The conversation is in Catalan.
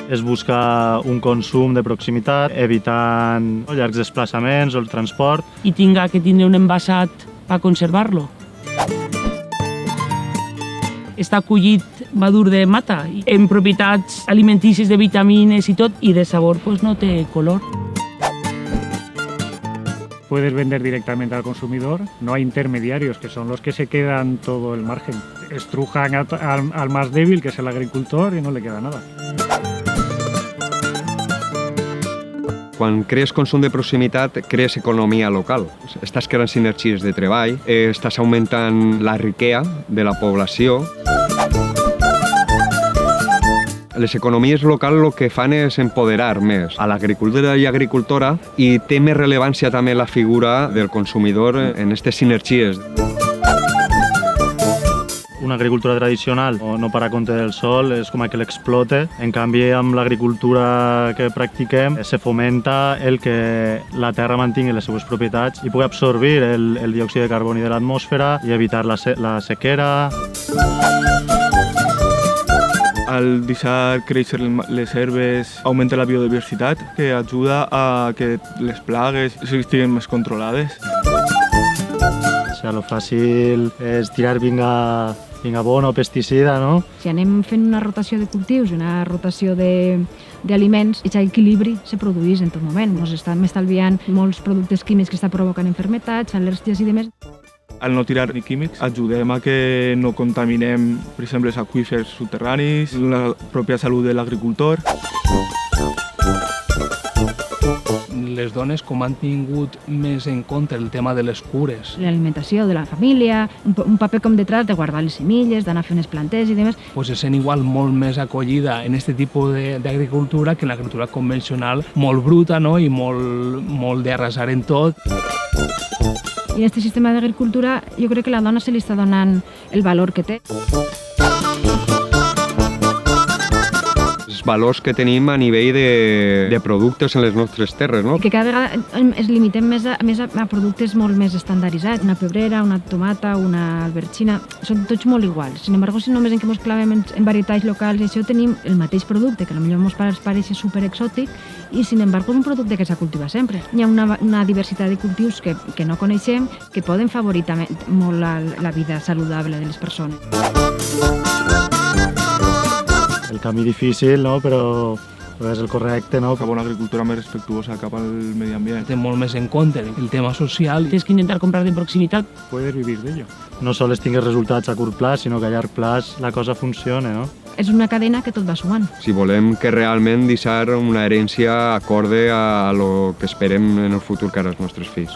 És buscar un consum de proximitat, evitant llargs desplaçaments o el transport. I tinga que tindre un envasat per conservar-lo. Està collit madur de mata, en propietats alimentícies de vitamines i tot, i de sabor pues, no té color. Puedes vender directamente al consumidor, no hay intermediarios, que son los que se quedan todo el margen. Estrujan al más débil, que es el agricultor, y no le queda nada. Quan crees consum de proximitat, crees economia local. Estàs creant sinergies de treball, estàs augmentant la riquesa de la població. Les economies locals el que fan és empoderar més a l'agricultura i agricultora i té més rellevància també la figura del consumidor en aquestes sinergies. Una agricultura tradicional no para compte del sol, és com que l'explote. En canvi, amb l'agricultura que practiquem, se fomenta el que la terra mantingui les seues propietats i pugui absorbir el diòxid de carboni de l'atmosfera i evitar la sequera. Al deixar créixer les herbes augmenta la biodiversitat, que ajuda a que les plagues estiguin més controlades. O sigui, lo fàcil és tirar vinga abono o pesticida, no? Si anem fent una rotació de cultius i una rotació d'aliments, aquest equilibri se produeix en tot moment. Ens estem estalviant molts productes químics que estan provocant malalties, al·lèrgies i demés. Al no tirar ni químics, ajudem a que no contaminem, per exemple, els aqüífers subterranis, la pròpia salut de l'agricultor. Les dones com han tingut més en compte el tema de les cures. L'alimentació de la família, un paper com detrás de guardar les semilles, d'anar a fer unes plantes i demés. Pues se sent igual molt més acollida en aquest tipus d'agricultura que en l'agricultura convencional, molt bruta, no? I molt d'arrasar en tot. I en aquest sistema d'agricultura jo crec que la dona se li està donant el valor que té. Els valors que tenim a nivell de productes en les nostres terres, no? Que cada vegada es limitem més a productes molt més estandarditzats. Una pebrera, una tomata, una albergina, són tots molt iguals. Sin embargo, si només en què ens clavem en varietats locals i això tenim el mateix producte, que potser ens pareix superexòtic, i sin embargo és un producte que s'ha cultivat sempre. Hi ha una diversitat de cultius que no coneixem, que poden favorir també molt la vida saludable de les persones. El camí difícil, no? Però és el correcte, no? Cap a una agricultura més respectuosa cap al medi ambient. Té molt més en compte el tema social. Tens que intentar comprar de proximitat. Puedes vivir de ello. No sols tinguis resultats a curt plaç, sinó que a llarg plaç la cosa funcione, no? És una cadena que tot va sumant. Si volem que realment deixar una herència acorde a lo que esperem en el futur cara als nostres fills.